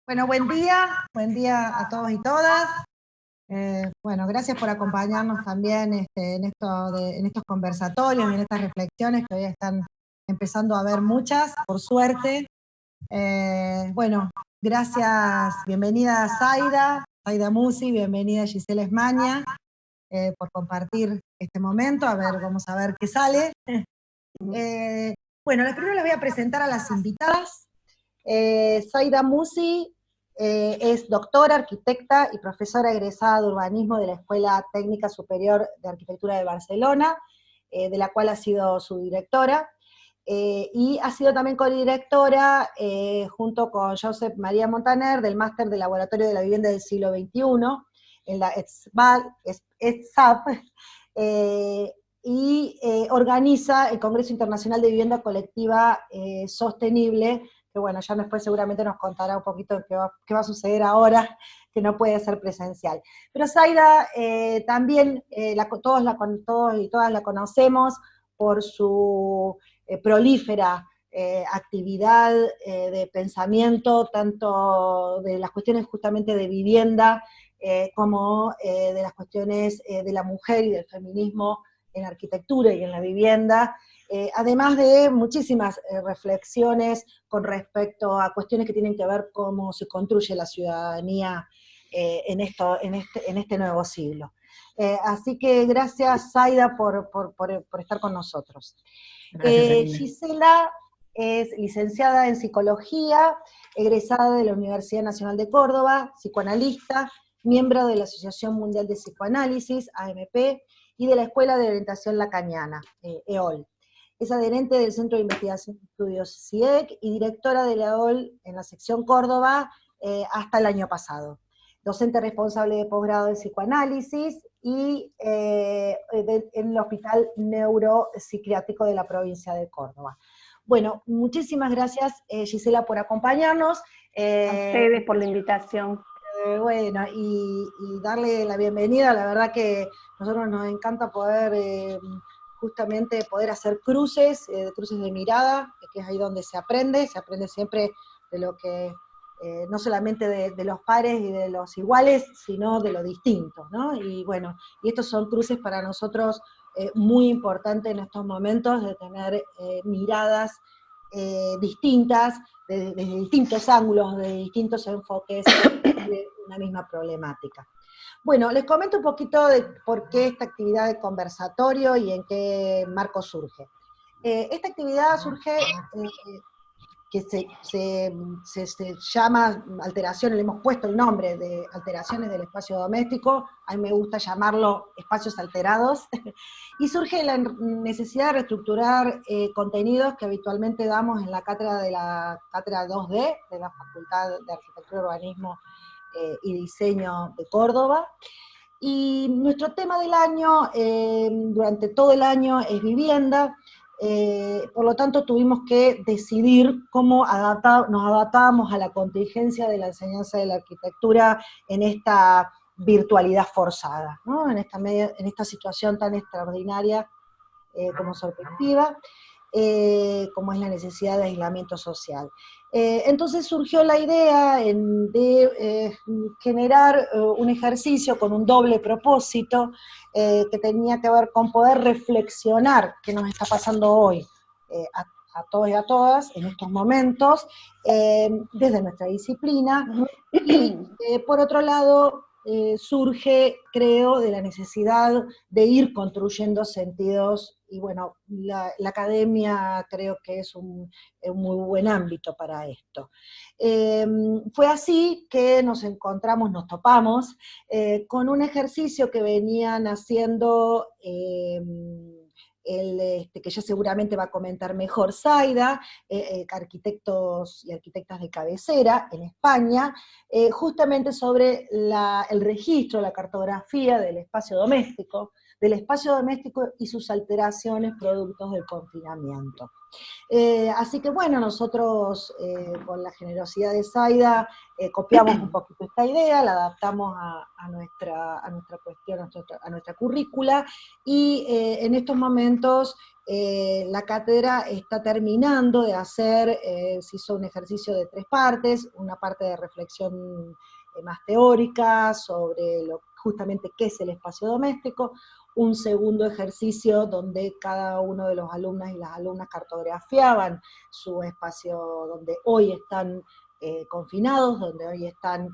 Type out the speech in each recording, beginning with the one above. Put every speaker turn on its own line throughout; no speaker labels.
Bueno, buen día a todos y todas. Bueno, gracias por acompañarnos también en estos conversatorios y en estas reflexiones que hoy están empezando a haber muchas, por suerte. Bueno, gracias, bienvenida Zaida Musi, bienvenida Gisela Esmaña, por compartir este momento. Vamos a ver qué sale. Bueno, primero les voy a presentar a las invitadas. Zaida Musi es doctora, arquitecta y profesora egresada de urbanismo de la Escuela Técnica Superior de Arquitectura de Barcelona, de la cual ha sido su directora, y ha sido también codirectora junto con Josep María Montaner del Máster de Laboratorio de la Vivienda del Siglo XXI en la ETSAP, y organiza el Congreso Internacional de Vivienda Colectiva Sostenible, que bueno, ya después seguramente nos contará un poquito qué va a suceder ahora, que no puede ser presencial. Pero Zaida también, todos y todas la conocemos por su prolífera actividad de pensamiento, tanto de las cuestiones justamente de vivienda, como de las cuestiones de la mujer y del feminismo en arquitectura y en la vivienda, además de muchísimas reflexiones con respecto a cuestiones que tienen que ver cómo se construye la ciudadanía en este nuevo siglo. Así que gracias, Zaida, por estar con nosotros. Gisela es licenciada en Psicología, egresada de la Universidad Nacional de Córdoba, psicoanalista, miembro de la Asociación Mundial de Psicoanálisis, AMP, y de la Escuela de Orientación Lacaniana, EOL. Es adherente del Centro de Investigación y Estudios CIEC y directora de la EOL en la sección Córdoba hasta el año pasado. Docente responsable de posgrado de psicoanálisis y en el Hospital Neuropsiquiátrico de la provincia de Córdoba. Bueno, muchísimas gracias, Gisela, por acompañarnos.
A ustedes por la invitación.
Bueno, y darle la bienvenida. La verdad que a nosotros nos encanta poder justamente poder hacer cruces de mirada, que es ahí donde se aprende siempre de lo que, no solamente de los pares y de los iguales, sino de lo distinto, ¿no? Y bueno, y estos son cruces para nosotros muy importantes en estos momentos, de tener miradas distintas, desde distintos ángulos, de distintos enfoques de una misma problemática. Bueno, les comento un poquito de por qué esta actividad de conversatorio y en qué marco surge. Esta actividad surge que se llama alteraciones, le hemos puesto el nombre de alteraciones del espacio doméstico, a mí me gusta llamarlo espacios alterados, y surge la necesidad de reestructurar contenidos que habitualmente damos en la cátedra 2D, de la Facultad de Arquitectura, Urbanismo y Diseño de Córdoba. Y nuestro tema del año, durante todo el año, es vivienda. Por lo tanto tuvimos que decidir cómo nos adaptábamos a la contingencia de la enseñanza de la arquitectura en esta virtualidad forzada, ¿no? en esta situación tan extraordinaria como sorpresiva, como es la necesidad de aislamiento social. Entonces surgió la idea de generar un ejercicio con un doble propósito que tenía que ver con poder reflexionar qué nos está pasando hoy a todos y a todas en estos momentos, desde nuestra disciplina, y por otro lado surge, creo, de la necesidad de ir construyendo sentidos, y bueno, la academia creo que es un muy buen ámbito para esto. Fue así que nos topamos con un ejercicio que venían haciendo que ya seguramente va a comentar mejor Zaida, arquitectos y arquitectas de cabecera en España, justamente sobre el registro, la cartografía del espacio doméstico y sus alteraciones productos del confinamiento. Así que bueno, nosotros con la generosidad de Zaida copiamos un poquito esta idea, la adaptamos a nuestra cuestión, a nuestra currícula, y en estos momentos la cátedra está terminando de hacer, se hizo un ejercicio de 3 partes, una parte de reflexión más teórica sobre justamente qué es el espacio doméstico, un segundo ejercicio donde cada uno de los alumnos y las alumnas cartografiaban su espacio donde hoy están confinados, donde hoy están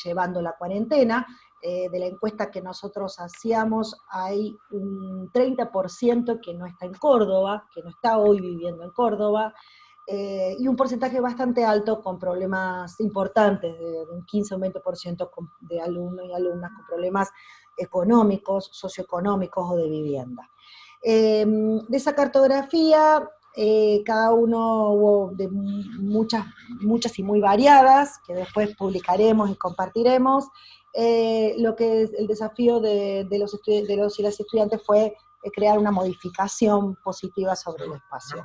llevando la cuarentena. De la encuesta que nosotros hacíamos, hay un 30% que no está en Córdoba, que no está hoy viviendo en Córdoba, y un porcentaje bastante alto con problemas importantes, de un 15 o un 20% de alumnos y alumnas con problemas económicos, socioeconómicos o de vivienda. De esa cartografía, cada uno hubo de muchas y muy variadas, que después publicaremos y compartiremos. Lo que es el desafío de los y las estudiantes fue crear una modificación positiva sobre el espacio.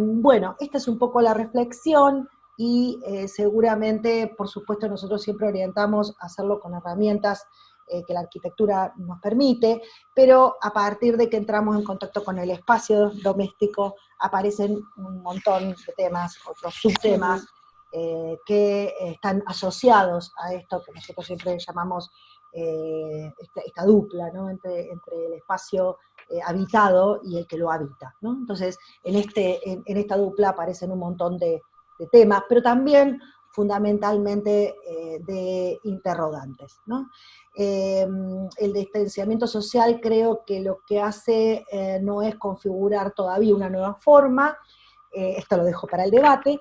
Bueno, esta es un poco la reflexión, y seguramente, por supuesto, nosotros siempre orientamos a hacerlo con herramientas que la arquitectura nos permite, pero a partir de que entramos en contacto con el espacio doméstico, aparecen un montón de temas, otros subtemas, que están asociados a esto que nosotros siempre llamamos esta dupla, ¿no? entre el espacio habitado y el que lo habita, ¿no? Entonces, en esta dupla aparecen un montón de temas, pero también fundamentalmente de interrogantes, ¿no? El distanciamiento social creo que lo que hace no es configurar todavía una nueva forma, esto lo dejo para el debate,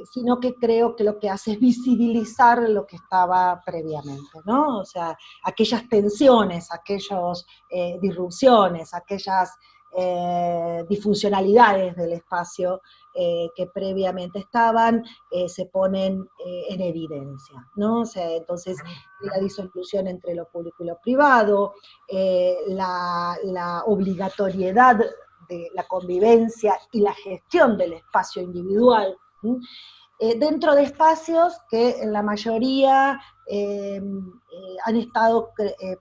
sino que creo que lo que hace es visibilizar lo que estaba previamente, ¿no? O sea, aquellas tensiones, aquellas disrupciones, aquellas disfuncionalidades del espacio que previamente estaban, se ponen en evidencia, ¿no? O sea, entonces, la disolución entre lo público y lo privado, la obligatoriedad de la convivencia y la gestión del espacio individual, dentro de espacios que en la mayoría han estado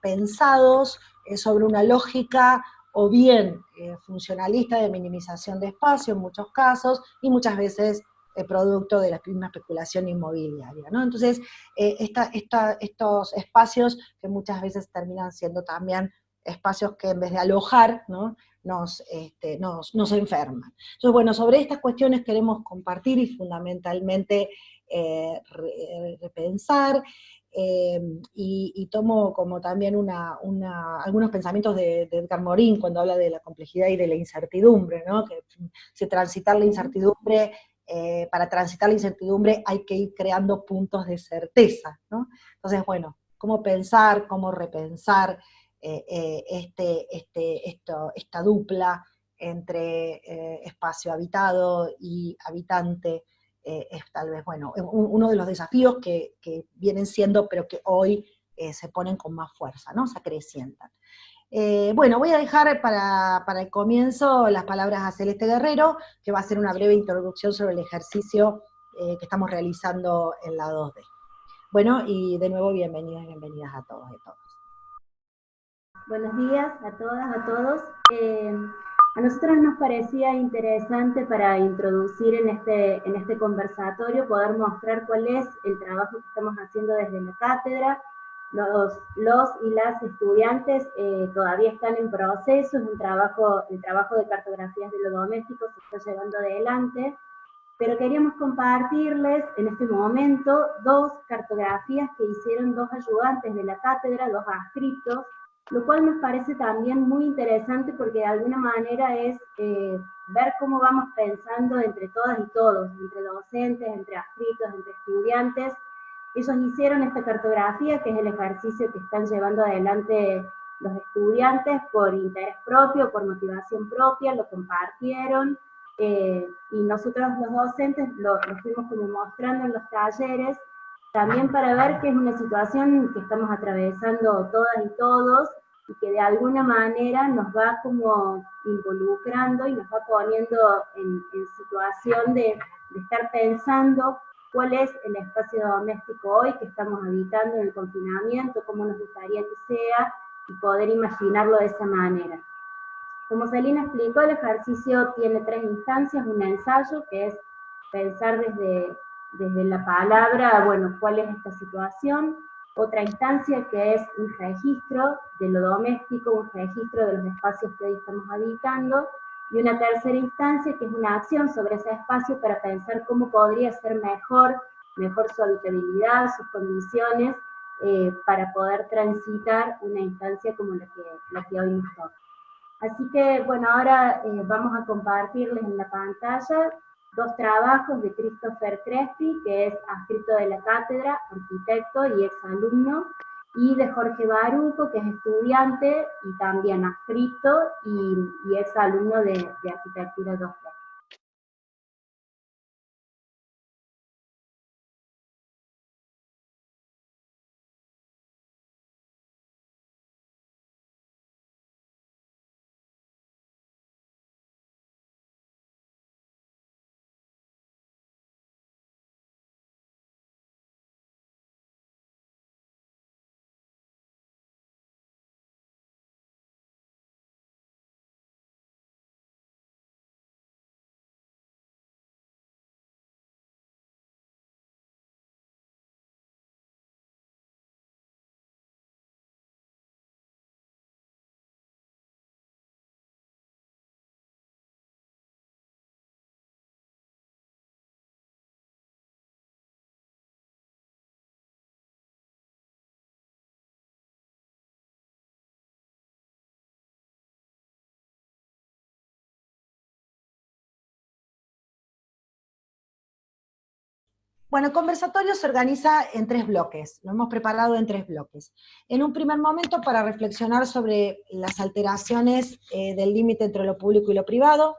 pensados sobre una lógica o bien funcionalista de minimización de espacio en muchos casos, y muchas veces producto de la misma especulación inmobiliaria, ¿no? Entonces, estos espacios que muchas veces terminan siendo también espacios que en vez de alojar, ¿no? nos enferman. Entonces, bueno, sobre estas cuestiones queremos compartir y fundamentalmente repensar, y tomo como también algunos pensamientos de Edgar Morin cuando habla de la complejidad y de la incertidumbre, ¿no? Que transitar la incertidumbre, para transitar la incertidumbre hay que ir creando puntos de certeza, ¿no? Entonces, bueno, cómo pensar, cómo repensar esta dupla entre espacio habitado y habitante, es tal vez, bueno, uno de los desafíos que vienen siendo, pero que hoy se ponen con más fuerza, ¿no? Se acrecientan. Bueno, voy a dejar para el comienzo las palabras a Celeste Guerrero, que va a hacer una breve introducción sobre el ejercicio que estamos realizando en la 2D. Bueno, y de nuevo bienvenidas y bienvenidas a todos y todas.
Buenos días a todas, a todos. A nosotros nos parecía interesante para introducir en este conversatorio poder mostrar cuál es el trabajo que estamos haciendo desde la cátedra. Los y las estudiantes todavía están en proceso, es el trabajo de cartografías de lo doméstico se está llevando adelante, pero queríamos compartirles en este momento 2 cartografías que hicieron 2 ayudantes de la cátedra, 2 adscriptos, lo cual nos parece también muy interesante porque de alguna manera es ver cómo vamos pensando entre todas y todos, entre docentes, entre adscritos, entre estudiantes. Ellos hicieron esta cartografía, que es el ejercicio que están llevando adelante los estudiantes por interés propio, por motivación propia, lo compartieron, y nosotros los docentes lo fuimos como mostrando en los talleres, también para ver que es una situación que estamos atravesando todas y todos, y que de alguna manera nos va como involucrando y nos va poniendo en situación de estar pensando cuál es el espacio doméstico hoy que estamos habitando en el confinamiento, cómo nos gustaría que sea, y poder imaginarlo de esa manera. Como Celina explicó, el ejercicio tiene 3 instancias: un ensayo, que es pensar desde la palabra, bueno, cuál es esta situación; otra instancia que es un registro de lo doméstico, un registro de los espacios que hoy estamos habitando; y una tercera instancia que es una acción sobre ese espacio para pensar cómo podría ser mejor su habitabilidad, sus condiciones, para poder transitar una instancia como la que hoy nos toca. Así que, bueno, ahora vamos a compartirles en la pantalla 2 trabajos de Christopher Crespi, que es adscrito de la cátedra, arquitecto y exalumno, y de Jorge Baruco, que es estudiante y también adscrito y exalumno de arquitectura 2D.
Bueno, el conversatorio se organiza en 3 bloques, lo hemos preparado en 3 bloques. En un primer momento para reflexionar sobre las alteraciones del límite entre lo público y lo privado.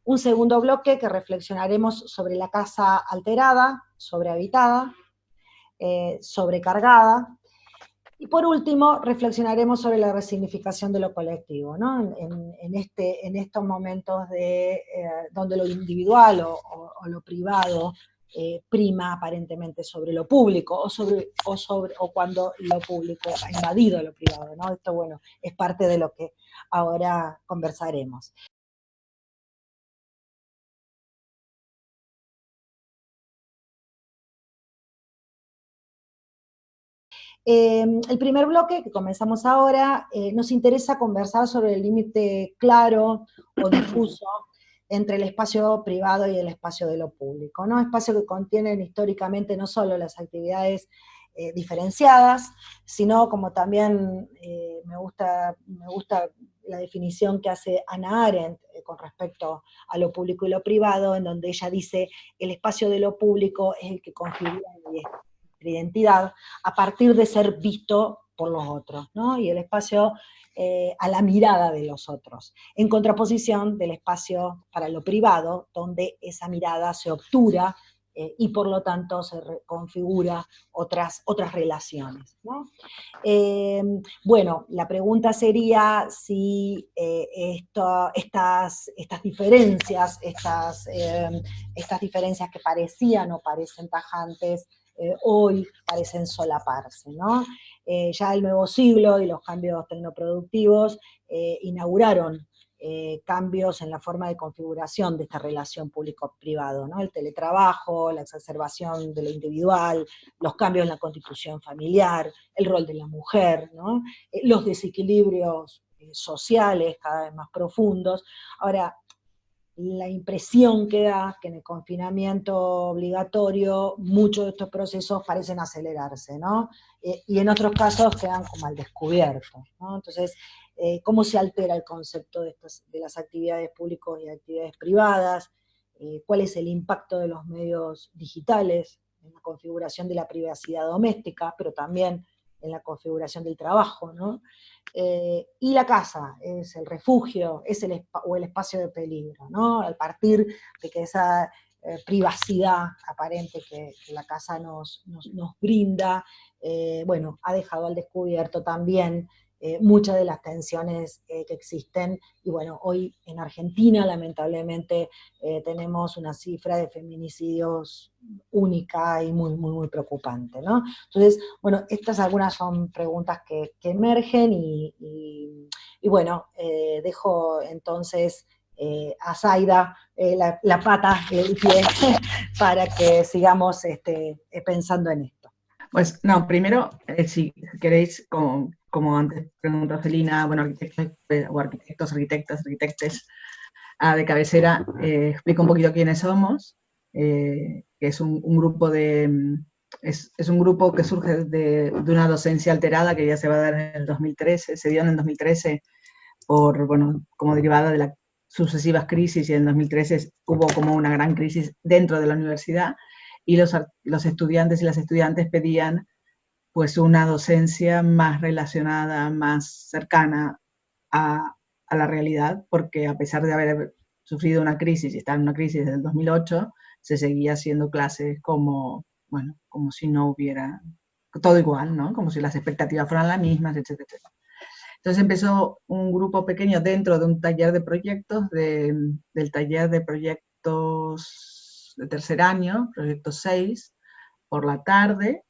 Un segundo bloque que reflexionaremos sobre la casa alterada, sobrehabitada, sobrecargada. Y por último, reflexionaremos sobre la resignificación de lo colectivo, ¿no? En estos momentos donde lo individual o lo privado prima aparentemente sobre lo público, o cuando lo público ha invadido lo privado, ¿no? Esto, bueno, es parte de lo que ahora conversaremos. El primer bloque, que comenzamos ahora, nos interesa conversar sobre el límite claro o difuso entre el espacio privado y el espacio de lo público, ¿no? Espacio que contienen históricamente no solo las actividades diferenciadas, sino como también me gusta la definición que hace Hannah Arendt con respecto a lo público y lo privado, en donde ella dice: el espacio de lo público es el que configura nuestra identidad a partir de ser visto por los otros, ¿no? Y el espacio a la mirada de los otros, en contraposición del espacio para lo privado, donde esa mirada se obtura y por lo tanto se configura otras relaciones, ¿no? Bueno, la pregunta sería si estas diferencias, estas diferencias que parecían o parecen tajantes, hoy parecen solaparse, ¿no? Ya el nuevo siglo y los cambios tecnoproductivos inauguraron cambios en la forma de configuración de esta relación público-privado, ¿no? El teletrabajo, la exacerbación de lo individual, los cambios en la constitución familiar, el rol de la mujer, ¿no? Los desequilibrios sociales cada vez más profundos. Ahora, la impresión que da que en el confinamiento obligatorio muchos de estos procesos parecen acelerarse, ¿no? Y en otros casos quedan como al descubierto, ¿no? Entonces, ¿cómo se altera el concepto de las actividades públicas y actividades privadas? ¿Cuál es el impacto de los medios digitales en la configuración de la privacidad doméstica, pero también en la configuración del trabajo, ¿no? Y la casa es el refugio, es el espacio de peligro, ¿no? Al partir de que esa privacidad aparente que la casa nos brinda, bueno, ha dejado al descubierto también muchas de las tensiones que existen. Y bueno, hoy en Argentina lamentablemente tenemos una cifra de feminicidios única y muy, muy, muy preocupante, ¿no? Entonces, bueno, estas algunas son preguntas que emergen y bueno, dejo entonces a Zaida la pata, el pie, para que sigamos pensando en esto.
Pues no, primero, si queréis, como antes preguntó Celina, bueno, arquitectos o arquitectas, de cabecera, explico un poquito quiénes somos, que es un grupo es un grupo que surge de una docencia alterada que ya se va a dar en el 2013, se dio en el 2013 bueno, como derivada de las sucesivas crisis, y en el 2013 hubo como una gran crisis dentro de la universidad, y los estudiantes y las estudiantes pedían pues una docencia más relacionada, más cercana a la realidad, porque a pesar de haber sufrido una crisis y estar en una crisis desde el 2008, se seguía haciendo clases como, bueno, como si no hubiera, todo igual, ¿no? Como si las expectativas fueran las mismas, etcétera, etcétera. Entonces empezó un grupo pequeño dentro de un taller de proyectos, del taller de proyectos de tercer año, proyecto 6, por la tarde,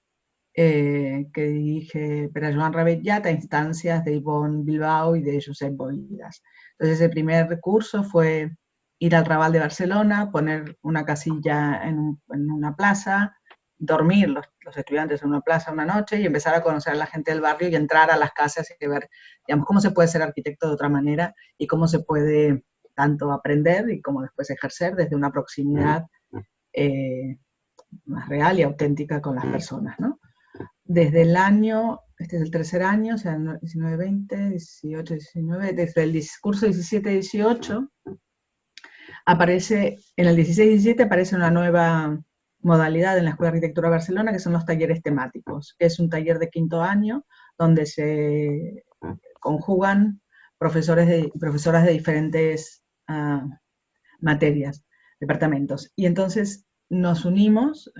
que dirige Pere Joan Rabellat a instancias de Ivonne Bilbao y de Josep Boidas. Entonces el primer recurso fue ir al Raval de Barcelona, poner una casilla en una plaza, dormir los estudiantes en una plaza una noche y empezar a conocer a la gente del barrio y entrar a las casas y ver, digamos, cómo se puede ser arquitecto de otra manera y cómo se puede tanto aprender y cómo después ejercer desde una proximidad más real y auténtica con las personas, ¿no? Desde el año, este es el tercer año, o sea, 19, 20, 18, 19, desde el curso 17-18, aparece, en el 16-17 aparece una nueva modalidad en la Escuela de Arquitectura de Barcelona, que son los talleres temáticos, que es un taller de quinto año, donde se conjugan profesores y profesoras de diferentes materias, departamentos. Y entonces nos unimos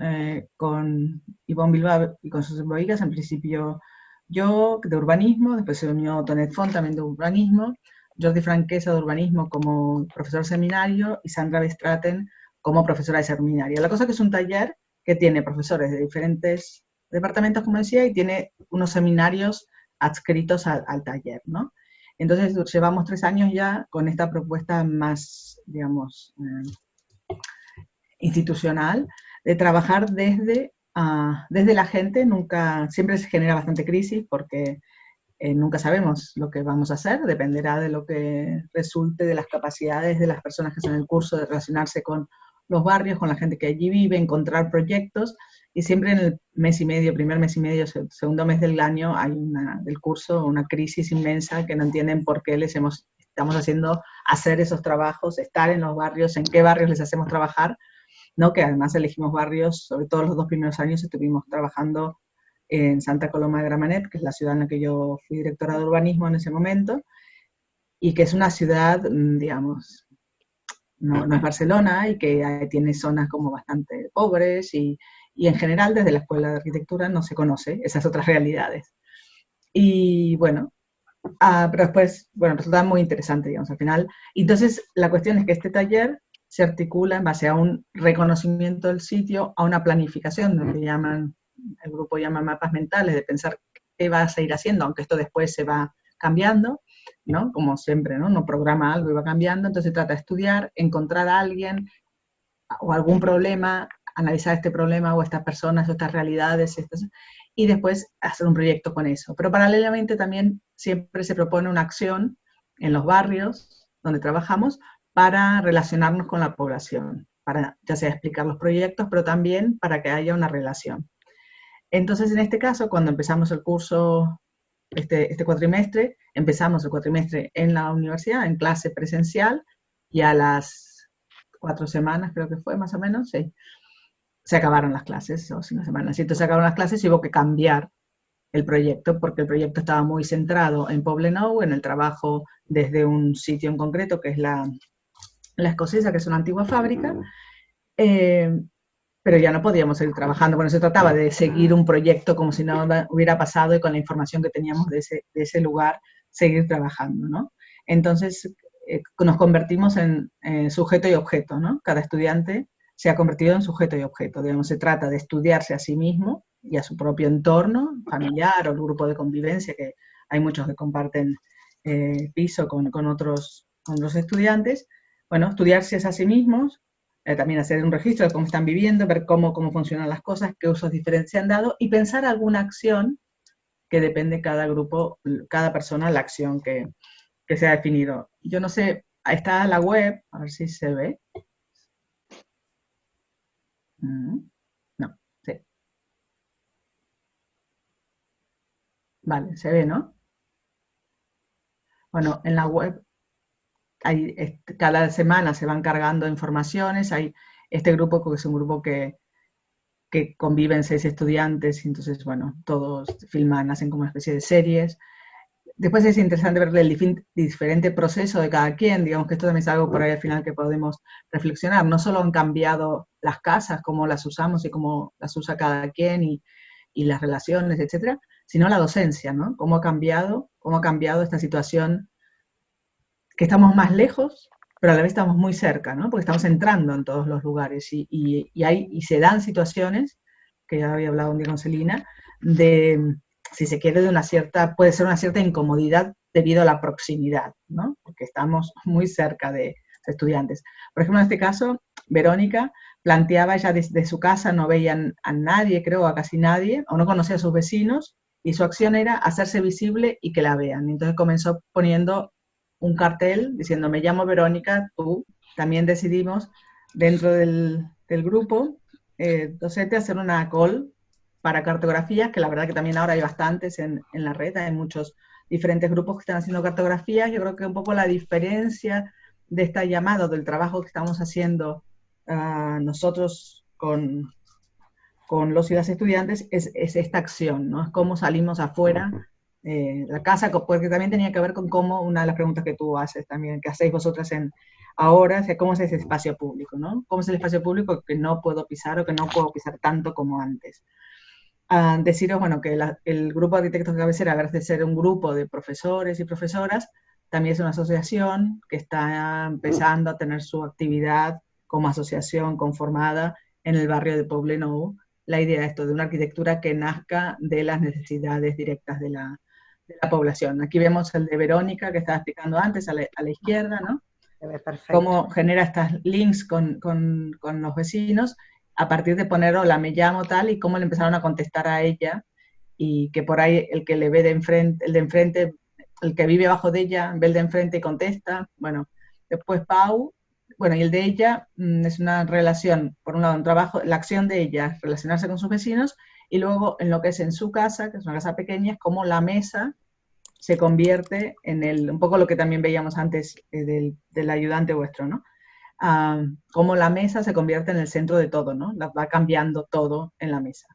con Ivonne Bilbao y con Josep Boigas, en principio yo de urbanismo, después se unió Tonet Font también de urbanismo, Jordi Franquesa de urbanismo como profesor seminario y Sandra Bestraten como profesora de seminario. La cosa que es un taller que tiene profesores de diferentes departamentos, como decía, y tiene unos seminarios adscritos al taller, ¿no? Entonces llevamos 3 años ya con esta propuesta más, digamos, institucional, de trabajar desde la gente. Siempre se genera bastante crisis porque nunca sabemos lo que vamos a hacer, dependerá de lo que resulte de las capacidades de las personas que son en el curso, de relacionarse con los barrios, con la gente que allí vive, encontrar proyectos, y siempre en el mes y medio, primer mes y medio, segundo mes del año, hay del curso una crisis inmensa que no entienden por qué estamos haciendo hacer esos trabajos, estar en los barrios, en qué barrios les hacemos trabajar, ¿no? Que además elegimos barrios, sobre todo los 2 primeros años estuvimos trabajando en Santa Coloma de Gramenet, que es la ciudad en la que yo fui directora de urbanismo en ese momento, y que es una ciudad, digamos, no es Barcelona, y que tiene zonas como bastante pobres, y en general desde la Escuela de Arquitectura no se conoce esas otras realidades. Y bueno, pero después, bueno, resulta muy interesante, digamos, al final. Entonces, la cuestión es que este taller se articula en base a un reconocimiento del sitio, a una planificación, lo que el grupo llama mapas mentales, de pensar qué vas a ir haciendo, aunque esto después se va cambiando, ¿no? Como siempre, ¿no? Uno programa algo y va cambiando, entonces se trata de estudiar, encontrar a alguien o algún problema, analizar este problema o estas personas o estas realidades, y después hacer un proyecto con eso. Pero paralelamente también siempre se propone una acción en los barrios donde trabajamos para relacionarnos con la población, para ya sea explicar los proyectos, pero también para que haya una relación. Entonces, en este caso, cuando empezamos el curso, este cuatrimestre, empezamos el cuatrimestre en la universidad, en clase presencial, y a las 4 semanas, creo que fue más o menos, sí, se acabaron las clases, o 5 semanas. Y entonces se acabaron las clases y hubo que cambiar el proyecto, porque el proyecto estaba muy centrado en Poblenou, en el trabajo desde un sitio en concreto, que es la Escocesa, que es una antigua fábrica, pero ya no podíamos seguir trabajando. Bueno, se trataba de seguir un proyecto como si nada hubiera pasado y con la información que teníamos de ese lugar, seguir trabajando, ¿no? Entonces, nos convertimos en sujeto y objeto, ¿no? Cada estudiante se ha convertido en sujeto y objeto. Digamos, se trata de estudiarse a sí mismo y a su propio entorno familiar o el grupo de convivencia, que hay muchos que comparten piso con otros estudiantes. Bueno, estudiarse a sí mismos, también hacer un registro de cómo están viviendo, ver cómo funcionan las cosas, qué usos diferentes se han dado y pensar alguna acción que depende cada grupo, cada persona, la acción que se ha definido. Yo no sé, está la web, a ver si se ve. No, sí. Vale, se ve, ¿no? Bueno, en la web cada semana se van cargando informaciones, hay este grupo que es un grupo que conviven 6 estudiantes, y entonces, bueno, todos filman, hacen como una especie de series. Después es interesante ver el diferente proceso de cada quien, digamos que esto también es algo por ahí al final que podemos reflexionar. No solo han cambiado las casas, cómo las usamos y cómo las usa cada quien y las relaciones, etcétera, sino la docencia, ¿no? Cómo ha cambiado esta situación, que estamos más lejos, pero a la vez estamos muy cerca, ¿no? Porque estamos entrando en todos los lugares y se dan situaciones, que ya había hablado un día con Celina, de, si se quiere, puede ser una cierta incomodidad debido a la proximidad, ¿no? Porque estamos muy cerca de estudiantes. Por ejemplo, en este caso, Verónica planteaba, ella desde su casa no veía a nadie, creo, a casi nadie, o no conocía a sus vecinos, y su acción era hacerse visible y que la vean. Entonces comenzó poniendo un cartel diciendo, me llamo Verónica, tú. También decidimos, dentro del grupo docente, hacer una call para cartografías, que la verdad que también ahora hay bastantes en la red, hay muchos diferentes grupos que están haciendo cartografías. Yo creo que un poco la diferencia de esta llamada, del trabajo que estamos haciendo nosotros con los y las estudiantes, es esta acción, ¿no? Es cómo salimos afuera, la casa, porque también tenía que ver con cómo, una de las preguntas que tú haces también, que hacéis vosotras ahora, es cómo es ese espacio público, ¿no? ¿Cómo es el espacio público que no puedo pisar o que no puedo pisar tanto como antes? Deciros, bueno, que el grupo de arquitectos de cabecera, a vez de ser un grupo de profesores y profesoras, también es una asociación que está empezando a tener su actividad como asociación conformada en el barrio de Poblenou. La idea esto de una arquitectura que nazca de las necesidades directas de la población. Aquí vemos el de Verónica, que estaba explicando antes, a la izquierda, ¿no?
Perfecto.
Cómo genera estos links con los vecinos, a partir de poner hola, me llamo tal, y cómo le empezaron a contestar a ella, y que por ahí el que le ve de enfrente, el que vive abajo de ella, ve el de enfrente y contesta. Bueno, después Pau, bueno, y el de ella es una relación, por un lado, un trabajo, la acción de ella, relacionarse con sus vecinos, y luego en lo que es en su casa, que es una casa pequeña, es como la mesa se convierte en un poco lo que también veíamos antes del ayudante vuestro, ¿no? Cómo la mesa se convierte en el centro de todo, ¿no? Va cambiando todo en la mesa.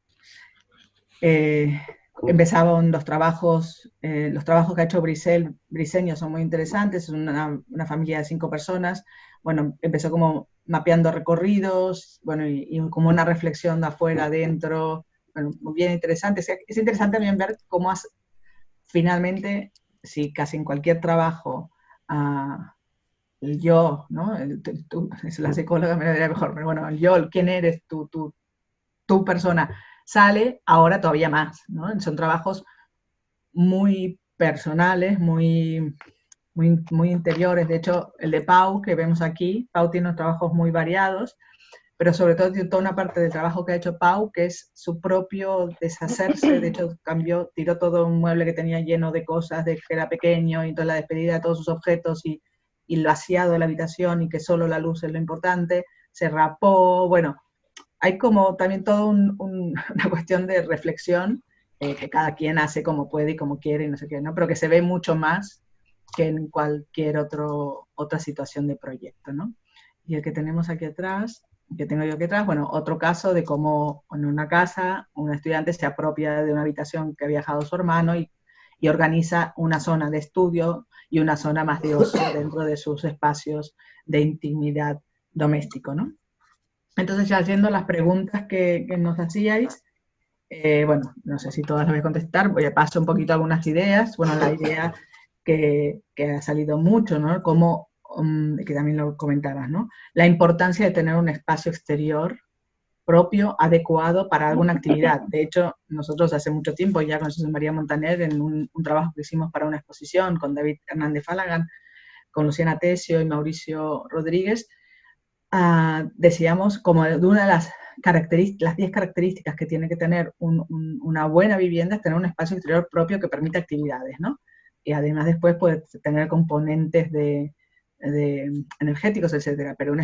Empezaban los trabajos que ha hecho Briseño son muy interesantes, es una familia de 5 personas. Bueno, empezó como mapeando recorridos, bueno, y como una reflexión de afuera, adentro, bueno, muy bien interesante. Es interesante también ver cómo finalmente, si casi en cualquier trabajo, el yo, ¿no? Es la psicóloga me lo diría mejor, pero bueno, el yo, quién eres, tu persona, sale ahora todavía más, ¿no? Son trabajos muy personales, muy interiores. De hecho, el de Pau, que vemos aquí, Pau tiene unos trabajos muy variados, pero sobre todo tiene toda una parte del trabajo que ha hecho Pau, que es su propio deshacerse. De hecho, tiró todo un mueble que tenía lleno de cosas, de que era pequeño, y entonces la despedida de todos sus objetos, y el vaciado de la habitación, y que solo la luz es lo importante, se rapó. Bueno, hay como también toda una cuestión de reflexión, que cada quien hace como puede y como quiere y no sé qué, ¿no? Pero que se ve mucho más que en cualquier otra situación de proyecto, ¿no? Y el que tenemos aquí atrás, que tengo yo aquí atrás, bueno, otro caso de cómo en una casa un estudiante se apropia de una habitación que había dejado su hermano y organiza una zona de estudio y una zona más de ocio dentro de sus espacios de intimidad doméstico, ¿no? Entonces, ya haciendo las preguntas que nos hacíais, bueno, no sé si todas las voy a contestar, voy a pasar un poquito algunas ideas. Bueno, la idea que ha salido mucho, ¿no? Como, que también lo comentabas, ¿no? La importancia de tener un espacio exterior propio, adecuado para alguna actividad. De hecho, nosotros hace mucho tiempo, ya con José María Montaner, en un trabajo que hicimos para una exposición con David Hernández Falagan, con Luciana Tesio y Mauricio Rodríguez, decíamos como de una de las 10 características que tiene que tener una buena vivienda es tener un espacio exterior propio que permita actividades, ¿no? Y además después puede tener componentes de energéticos, etcétera. Pero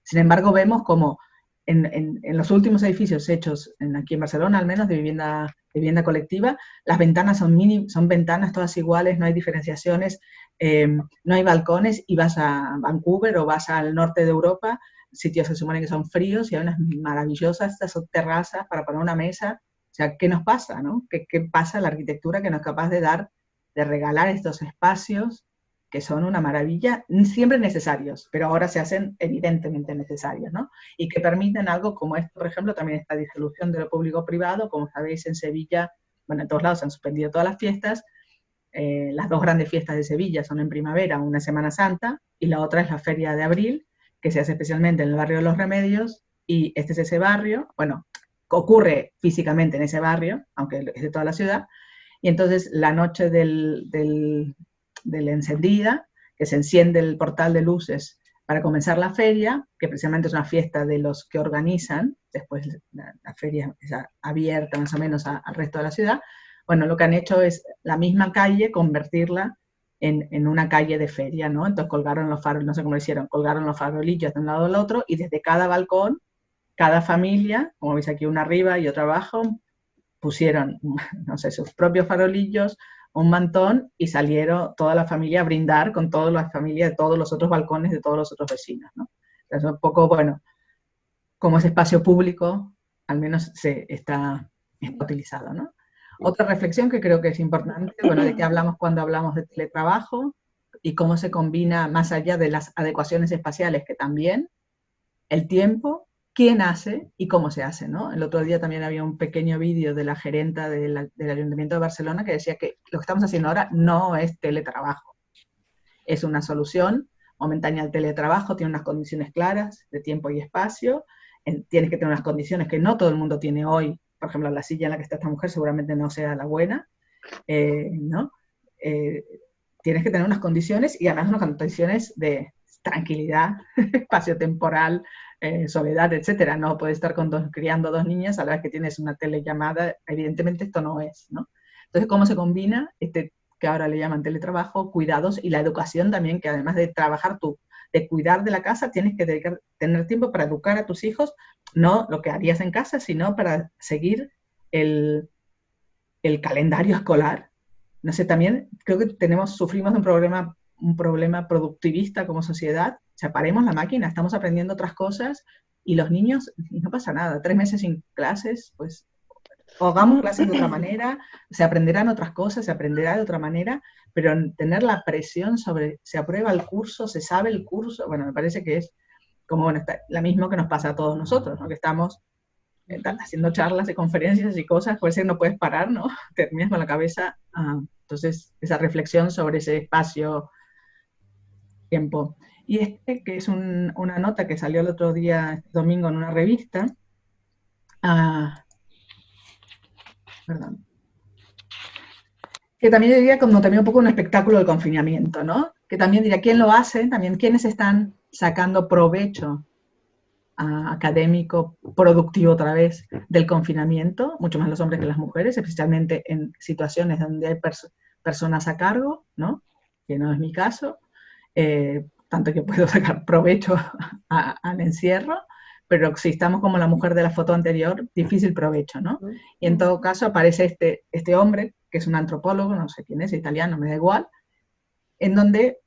sin embargo vemos como en los últimos edificios hechos aquí en Barcelona, al menos de vivienda colectiva, las ventanas son ventanas todas iguales, no hay diferenciaciones, no hay balcones, y vas a Vancouver o vas al norte de Europa, sitios que se suponen que son fríos, y hay unas maravillosas terrazas para poner una mesa. O sea, ¿qué nos pasa, no? ¿Qué pasa la arquitectura que no es capaz de regalar estos espacios que son una maravilla, siempre necesarios, pero ahora se hacen evidentemente necesarios, ¿no? Y que permiten algo como esto, por ejemplo, también esta disolución de lo público-privado. Como sabéis, en Sevilla, bueno, en todos lados se han suspendido todas las fiestas. Las dos grandes fiestas de Sevilla son en primavera, una Semana Santa, y la otra es la Feria de Abril, que se hace especialmente en el barrio de Los Remedios, y este es ese barrio, bueno, ocurre físicamente en ese barrio, aunque es de toda la ciudad. Y entonces la noche de la encendida, que se enciende el portal de luces para comenzar la feria, que precisamente es una fiesta de los que organizan, después la feria es abierta más o menos al resto de la ciudad. Bueno, lo que han hecho es la misma calle convertirla en una calle de feria, ¿no? Entonces colgaron los faros, no sé cómo lo hicieron, colgaron los farolillos de un lado al otro, y desde cada balcón, cada familia, como veis aquí, una arriba y otra abajo, pusieron, no sé, sus propios farolillos, un mantón, y salieron toda la familia a brindar con toda la familia de todos los otros balcones de todos los otros vecinos, ¿no? Entonces, un poco, bueno, como ese espacio público, al menos está utilizado, ¿no? Otra reflexión que creo que es importante, bueno, de qué hablamos cuando hablamos de teletrabajo y cómo se combina, más allá de las adecuaciones espaciales, que también, el tiempo, quién hace y cómo se hace, ¿no? El otro día también había un pequeño vídeo de la gerenta del Ayuntamiento de Barcelona que decía que lo que estamos haciendo ahora no es teletrabajo, es una solución momentánea al teletrabajo, tiene unas condiciones claras de tiempo y espacio, tienes que tener unas condiciones que no todo el mundo tiene hoy. Por ejemplo, la silla en la que está esta mujer seguramente no sea la buena, ¿no? Tienes que tener unas condiciones, y además unas condiciones de tranquilidad, espacio temporal, soledad, etcétera. No puedes estar criando dos niñas a la vez que tienes una telellamada. Evidentemente esto no es, ¿no? Entonces, ¿cómo se combina que ahora le llaman teletrabajo, cuidados y la educación también, que además de trabajar tú, de cuidar de la casa, tienes que tener tiempo para educar a tus hijos, no lo que harías en casa, sino para seguir el calendario escolar? No sé, también creo que sufrimos de un problema productivista como sociedad. O sea, paremos la máquina, estamos aprendiendo otras cosas, y los niños, no pasa nada, 3 meses sin clases, pues, o hagamos clases de otra manera, se aprenderán otras cosas, se aprenderá de otra manera, pero tener la presión sobre, se aprueba el curso, se sabe el curso, bueno, me parece que es como, bueno, la misma que nos pasa a todos nosotros, ¿no? Que estamos haciendo charlas y conferencias y cosas, puede ser que no puedes parar, ¿no? Terminas con la cabeza. Entonces, esa reflexión sobre ese espacio-tiempo. Y que es una nota que salió el otro día, este domingo, en una revista, perdón, que también diría como también un poco un espectáculo del confinamiento, ¿no? Que también diría, ¿quién lo hace? También, ¿quiénes están sacando provecho académico, productivo otra vez, del confinamiento? Mucho más los hombres que las mujeres, especialmente en situaciones donde hay personas a cargo, ¿no? Que no es mi caso, tanto que puedo sacar provecho al encierro, pero si estamos como la mujer de la foto anterior, difícil provecho, ¿no? Y en todo caso aparece este hombre, que es un antropólogo, no sé quién es, italiano, me da igual, en donde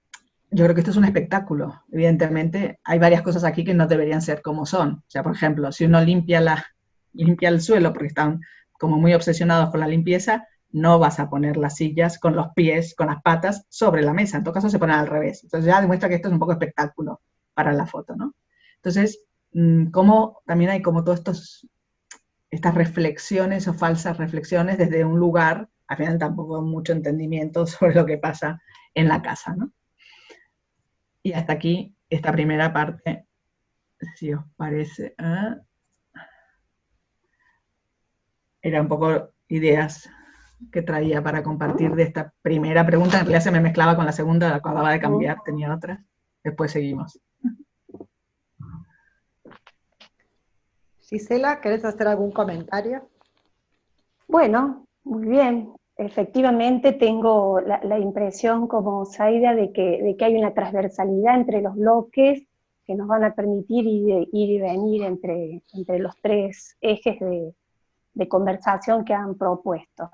yo creo que esto es un espectáculo. Evidentemente, hay varias cosas aquí que no deberían ser como son. O sea, por ejemplo, si uno limpia el suelo porque están como muy obsesionados con la limpieza, no vas a poner las sillas con los pies, con las patas sobre la mesa. En todo caso, se ponen al revés. Entonces ya demuestra que esto es un poco espectáculo para la foto, ¿no? Entonces, cómo también hay como todas estas reflexiones o falsas reflexiones desde un lugar, al final tampoco mucho entendimiento sobre lo que pasa en la casa, ¿no? Y hasta aquí esta primera parte, si os parece. Era un poco ideas que traía para compartir de esta primera pregunta. En realidad se me mezclaba con la segunda, la acababa de cambiar, tenía otras. Después seguimos.
Gisela, ¿querés hacer algún comentario?
Bueno, muy bien. Efectivamente tengo la impresión como Zaida de que hay una transversalidad entre los bloques que nos van a permitir ir y venir entre los tres ejes de conversación que han propuesto.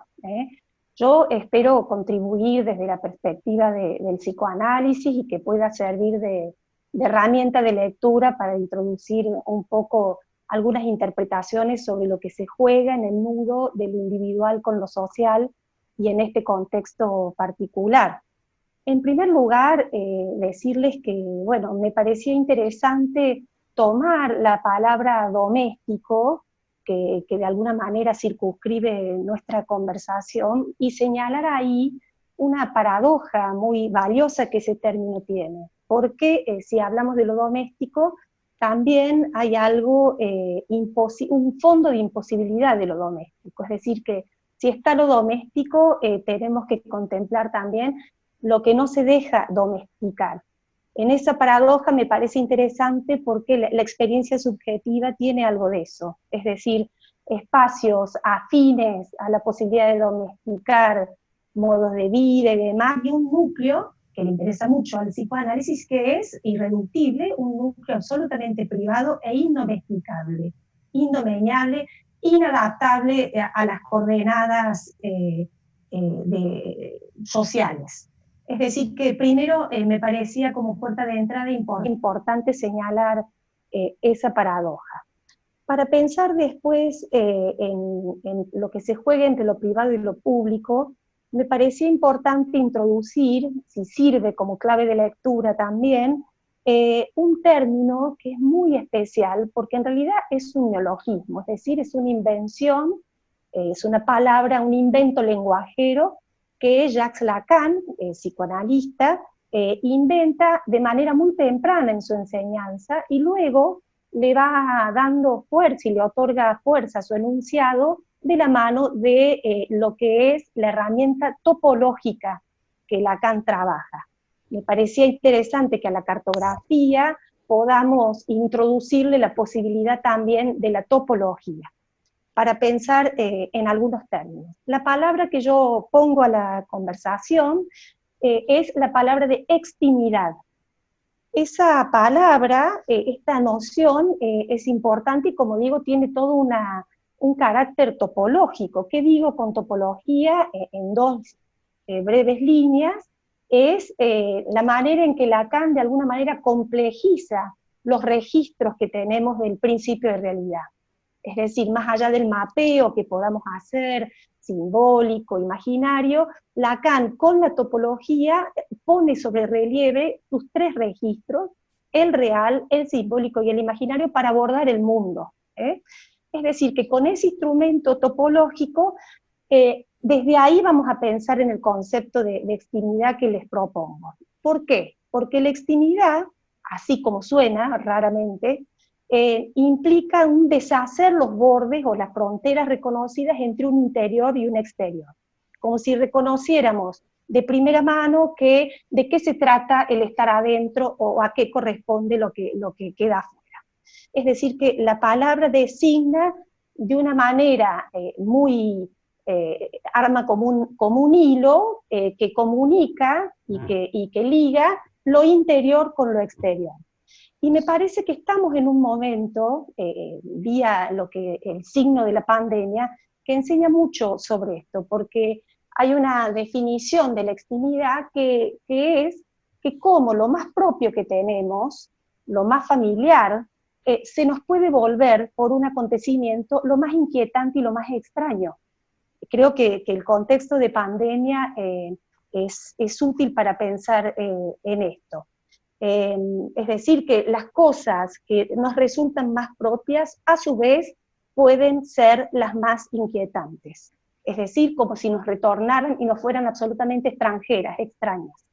Yo espero contribuir desde la perspectiva del psicoanálisis y que pueda servir de herramienta de lectura para introducir un poco algunas interpretaciones sobre lo que se juega en el nudo de lo individual con lo social y en este contexto particular. En primer lugar, decirles que, bueno, me parecía interesante tomar la palabra doméstico, que de alguna manera circunscribe nuestra conversación, y señalar ahí una paradoja muy valiosa que ese término tiene. Porque si hablamos de lo doméstico, también hay algo, un fondo de imposibilidad de lo doméstico. Es decir, que si está lo doméstico, tenemos que contemplar también lo que no se deja domesticar. En esa paradoja me parece interesante porque la experiencia subjetiva tiene algo de eso, es decir, espacios afines a la posibilidad de domesticar modos de vida y demás, y un núcleo que le interesa mucho al psicoanálisis, que es irreductible, un núcleo absolutamente privado e indomesticable, indomeñable, inadaptable a las coordenadas sociales. Es decir, que primero me parecía como puerta de entrada importante señalar esa paradoja. Para pensar después en lo que se juega entre lo privado y lo público, me parecía importante introducir, si sirve como clave de lectura también, un término que es muy especial, porque en realidad es un neologismo, es decir, es una invención, es una palabra, un invento lenguajero, que Jacques Lacan, psicoanalista, inventa de manera muy temprana en su enseñanza y luego le va dando fuerza y le otorga fuerza a su enunciado de la mano de lo que es la herramienta topológica que Lacan trabaja. Me parecía interesante que a la cartografía podamos introducirle la posibilidad también de la topología, para pensar en algunos términos. La palabra que yo pongo a la conversación es la palabra de extimidad. Esa palabra, esta noción es importante y, como digo, tiene todo un carácter topológico. ¿Qué digo con topología? En dos breves líneas, es la manera en que Lacan de alguna manera complejiza los registros que tenemos del principio de realidad. Es decir, más allá del mapeo que podamos hacer, simbólico, imaginario, Lacan con la topología pone sobre relieve sus tres registros, el real, el simbólico y el imaginario, para abordar el mundo. Es decir, que con ese instrumento topológico, desde ahí vamos a pensar en el concepto de extimidad que les propongo. ¿Por qué? Porque la extimidad, así como suena raramente, implica un deshacer los bordes o las fronteras reconocidas entre un interior y un exterior. Como si reconociéramos de primera mano de qué se trata el estar adentro o a qué corresponde lo que queda afuera. Es decir, que la palabra designa de una manera arma como un hilo que comunica y que liga lo interior con lo exterior. Y me parece que estamos en un momento, vía el signo de la pandemia, que enseña mucho sobre esto, porque hay una definición de la extimidad que es que como lo más propio que tenemos, lo más familiar, se nos puede volver por un acontecimiento lo más inquietante y lo más extraño. Creo que el contexto de pandemia es útil para pensar en esto. Es decir, que las cosas que nos resultan más propias, a su vez, pueden ser las más inquietantes. Es decir, como si nos retornaran y nos fueran absolutamente extranjeras, extrañas.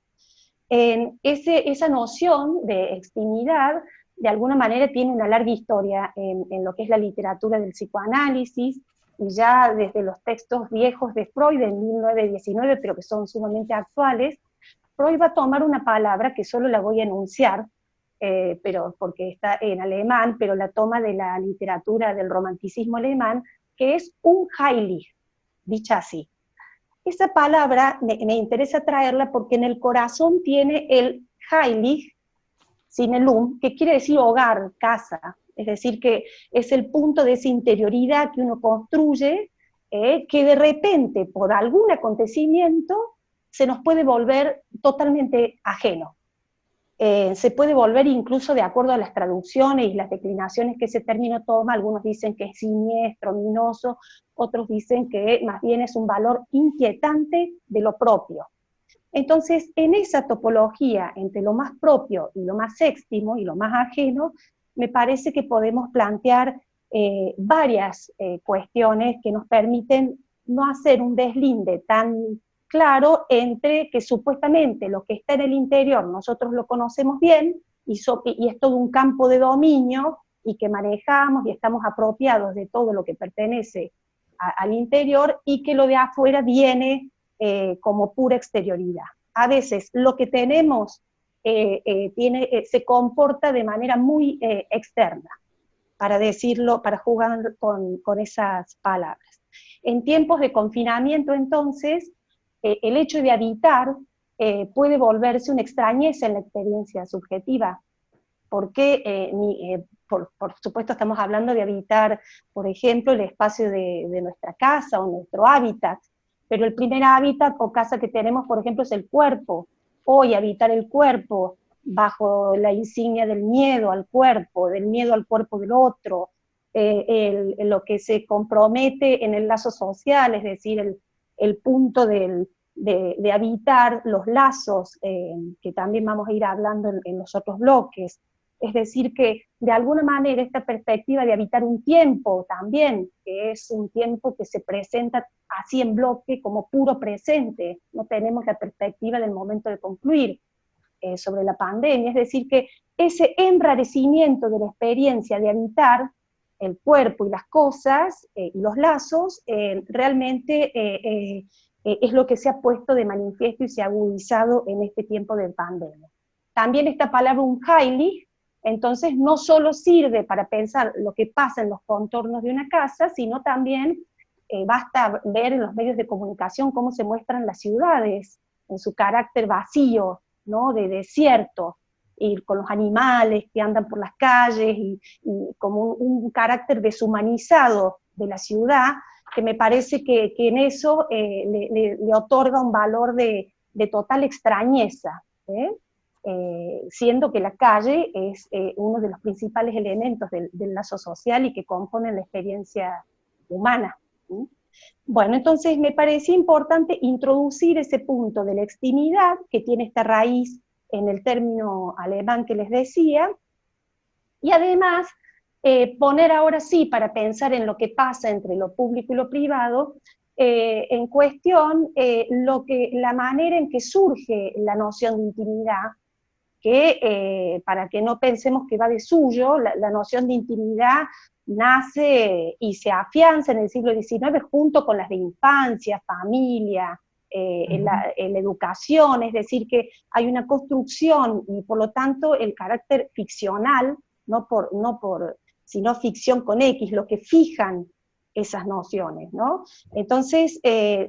Esa noción de extimidad, de alguna manera, tiene una larga historia en lo que es la literatura del psicoanálisis, y ya desde los textos viejos de Freud, de 1919, pero que son sumamente actuales. Freud va a tomar una palabra que solo la voy a enunciar, pero porque está en alemán, pero la toma de la literatura del romanticismo alemán, que es unheilig, dicha así. Esa palabra me interesa traerla porque en el corazón tiene el heilig, sin el que quiere decir hogar, casa. Es decir, que es el punto de esa interioridad que uno construye, que de repente, por algún acontecimiento, se nos puede volver totalmente ajeno. Se puede volver incluso de acuerdo a las traducciones y las declinaciones que ese término toma. Algunos dicen que es siniestro, ominoso, otros dicen que más bien es un valor inquietante de lo propio. Entonces, en esa topología entre lo más propio y lo más éxtimo y lo más ajeno, me parece que podemos plantear varias cuestiones que nos permiten no hacer un deslinde tan claro entre que supuestamente lo que está en el interior nosotros lo conocemos bien y es todo un campo de dominio y que manejamos y estamos apropiados de todo lo que pertenece al interior, y que lo de afuera viene como pura exterioridad. A veces lo que tenemos se comporta de manera muy externa, para decirlo, para jugar con esas palabras. En tiempos de confinamiento, entonces, el hecho de habitar puede volverse una extrañeza en la experiencia subjetiva, porque por supuesto estamos hablando de habitar, por ejemplo, el espacio de nuestra casa o nuestro hábitat, pero el primer hábitat o casa que tenemos, por ejemplo, es el cuerpo. Hoy habitar el cuerpo bajo la insignia del miedo al cuerpo del otro, lo que se compromete en el lazo social, es decir, el punto de habitar los lazos, que también vamos a ir hablando en los otros bloques. Es decir, que de alguna manera esta perspectiva de habitar un tiempo también, que es un tiempo que se presenta así en bloque como puro presente, no tenemos la perspectiva del momento de concluir sobre la pandemia, es decir, que ese enrarecimiento de la experiencia de habitar el cuerpo y las cosas y los lazos, realmente es lo que se ha puesto de manifiesto y se ha agudizado en este tiempo de pandemia. También esta palabra unheilig, entonces no solo sirve para pensar lo que pasa en los contornos de una casa, sino también basta ver en los medios de comunicación cómo se muestran las ciudades, en su carácter vacío, ¿no? De desierto, y con los animales que andan por las calles, y como un carácter deshumanizado de la ciudad, que me parece que en eso le otorga un valor de total extrañeza, siendo que la calle es uno de los principales elementos del lazo social y que componen la experiencia humana. Bueno, entonces me parecía importante introducir ese punto de la extimidad, que tiene esta raíz en el término alemán que les decía, y además poner ahora sí, para pensar en lo que pasa entre lo público y lo privado, en cuestión la manera en que surge la noción de intimidad, que para que no pensemos que va de suyo, la noción de intimidad nace y se afianza en el siglo XIX junto con las de infancia, familia, la educación, es decir, que hay una construcción y por lo tanto el carácter ficcional, sino ficción con X, lo que fijan esas nociones, ¿no? Entonces,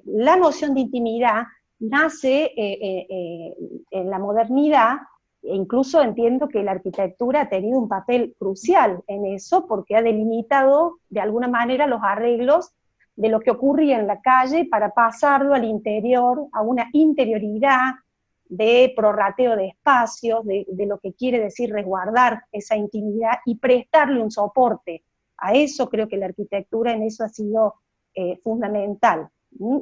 la noción de intimidad nace en la modernidad. E incluso entiendo que la arquitectura ha tenido un papel crucial en eso, porque ha delimitado de alguna manera los arreglos de lo que ocurría en la calle para pasarlo al interior, a una interioridad de prorrateo de espacios, de lo que quiere decir resguardar esa intimidad y prestarle un soporte. A eso creo que la arquitectura en eso ha sido fundamental,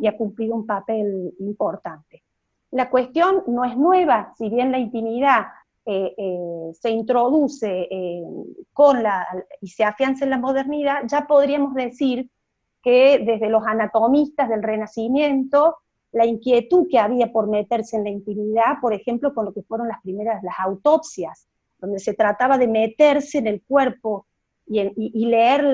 y ha cumplido un papel importante. La cuestión no es nueva, si bien la intimidad se introduce y se afianza en la modernidad, ya podríamos decir que desde los anatomistas del Renacimiento, la inquietud que había por meterse en la intimidad, por ejemplo, con lo que fueron las autopsias, donde se trataba de meterse en el cuerpo y leer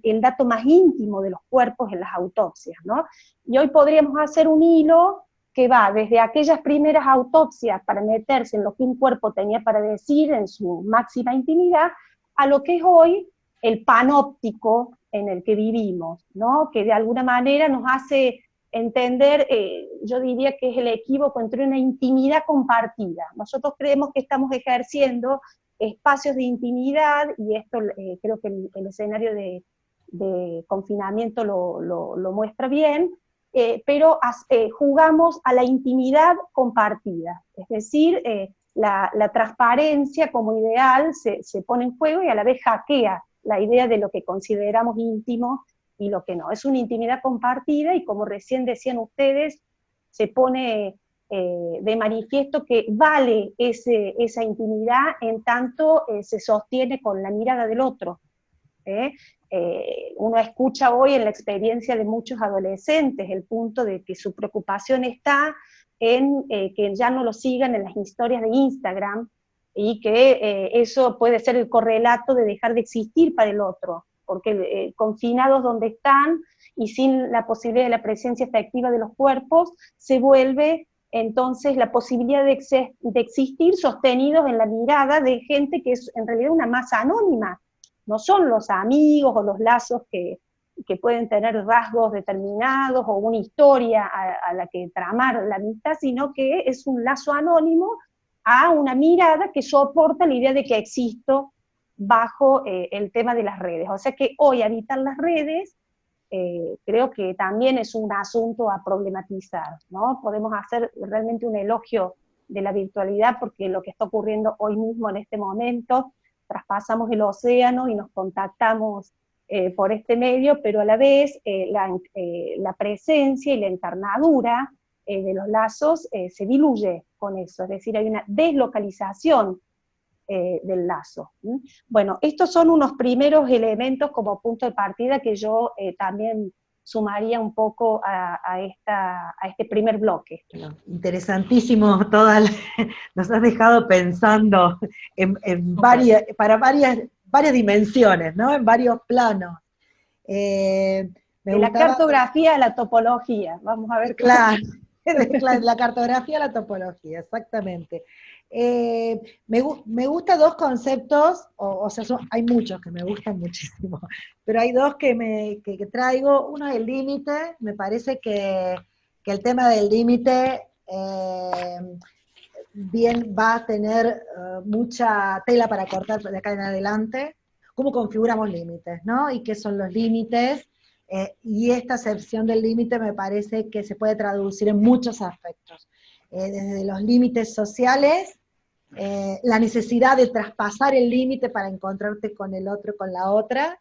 el dato más íntimo de los cuerpos en las autopsias, ¿no? Y hoy podríamos hacer un hilo que va desde aquellas primeras autopsias para meterse en lo que un cuerpo tenía para decir en su máxima intimidad, a lo que es hoy el panóptico en el que vivimos, ¿no? Que de alguna manera nos hace entender, yo diría que es el equívoco entre una intimidad compartida. Nosotros creemos que estamos ejerciendo espacios de intimidad, y esto creo que el escenario de confinamiento lo muestra bien, pero jugamos a la intimidad compartida, es decir, la transparencia como ideal se pone en juego y a la vez hackea la idea de lo que consideramos íntimo y lo que no. Es una intimidad compartida y, como recién decían ustedes, se pone de manifiesto que vale esa intimidad en tanto se sostiene con la mirada del otro. Uno escucha hoy en la experiencia de muchos adolescentes el punto de que su preocupación está en que ya no lo sigan en las historias de Instagram, y que eso puede ser el correlato de dejar de existir para el otro, porque confinados donde están y sin la posibilidad de la presencia efectiva de los cuerpos, se vuelve entonces la posibilidad de existir sostenidos en la mirada de gente que es en realidad una masa anónima. No son los amigos o los lazos que pueden tener rasgos determinados o una historia a la que tramar la amistad, sino que es un lazo anónimo a una mirada que soporta la idea de que existo bajo el tema de las redes. O sea que hoy habitar las redes creo que también es un asunto a problematizar, ¿no? Podemos hacer realmente un elogio de la virtualidad, porque lo que está ocurriendo hoy mismo en este momento, traspasamos el océano y nos contactamos por este medio, pero a la vez la presencia y la encarnadura de los lazos se diluye con eso, es decir, hay una deslocalización del lazo. Bueno, estos son unos primeros elementos como punto de partida que yo también sumaría un poco a este primer bloque.
Bueno, interesantísimo, nos has dejado pensando para varias dimensiones, ¿no? En varios planos.
De la cartografía a la topología, vamos a ver.
Claro, la cartografía a la topología, exactamente. Me gustan dos conceptos, o sea, hay muchos que me gustan muchísimo, pero hay dos que traigo. Uno es el límite. Me parece que el tema del límite bien va a tener mucha tela para cortar de acá en adelante. ¿Cómo configuramos límites, no? ¿Y qué son los límites? Y esta acepción del límite me parece que se puede traducir en muchos aspectos. Desde los límites sociales, la necesidad de traspasar el límite para encontrarte con el otro, con la otra,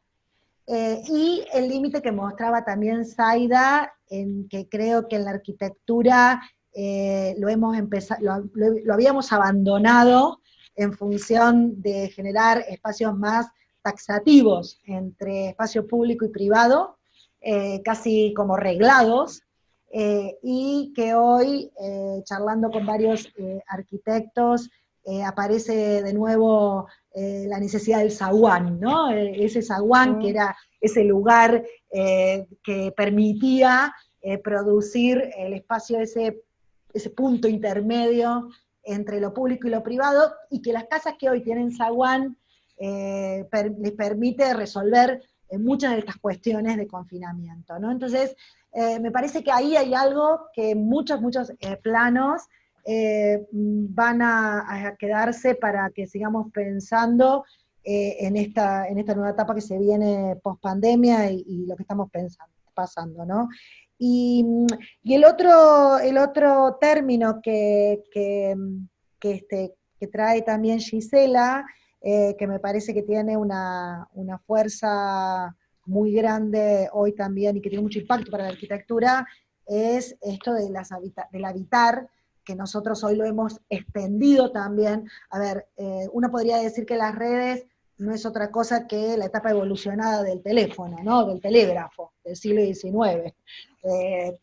y el límite que mostraba también Zaida, en que creo que en la arquitectura lo habíamos abandonado en función de generar espacios más taxativos entre espacio público y privado, casi como reglados, y que hoy, charlando con varios arquitectos, aparece de nuevo la necesidad del zaguán, ¿no? Ese zaguán que era ese lugar que permitía producir el espacio, ese punto intermedio entre lo público y lo privado, y que las casas que hoy tienen zaguán les permite resolver muchas de estas cuestiones de confinamiento, ¿no? Entonces, me parece que ahí hay algo que muchos planos van a quedarse para que sigamos pensando en esta nueva etapa que se viene post pandemia y lo que estamos pasando, ¿no? Y el otro término que trae también Gisela, que me parece que tiene una fuerza muy grande hoy también y que tiene mucho impacto para la arquitectura, es esto del habitar, que nosotros hoy lo hemos extendido también. A ver, uno podría decir que las redes no es otra cosa que la etapa evolucionada del teléfono, ¿no? Del telégrafo, del siglo XIX.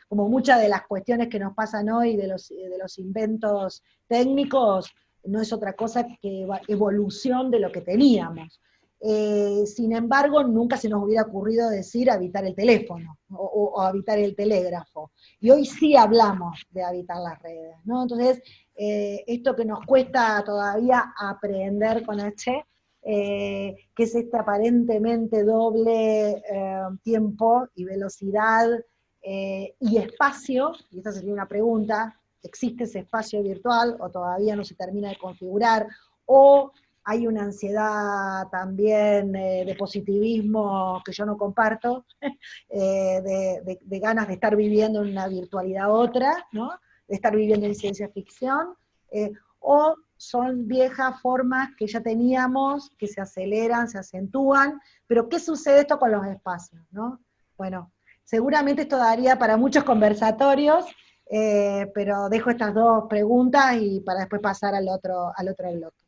Como muchas de las cuestiones que nos pasan hoy de los inventos técnicos, no es otra cosa que evolución de lo que teníamos. Sin embargo, nunca se nos hubiera ocurrido decir habitar el teléfono o habitar el telégrafo. Y hoy sí hablamos de habitar las redes, ¿no? Entonces, esto que nos cuesta todavía aprender con H, que es este aparentemente doble tiempo y velocidad y espacio, y esta sería una pregunta, ¿existe ese espacio virtual o todavía no se termina de configurar? ¿O hay una ansiedad también de positivismo que yo no comparto, de ganas de estar viviendo en una virtualidad otra, ¿no? De estar viviendo en ciencia ficción, o son viejas formas que ya teníamos, que se aceleran, se acentúan, pero ¿qué sucede esto con los espacios, ¿no? Bueno, seguramente esto daría para muchos conversatorios, pero dejo estas dos preguntas y para después pasar al otro bloque.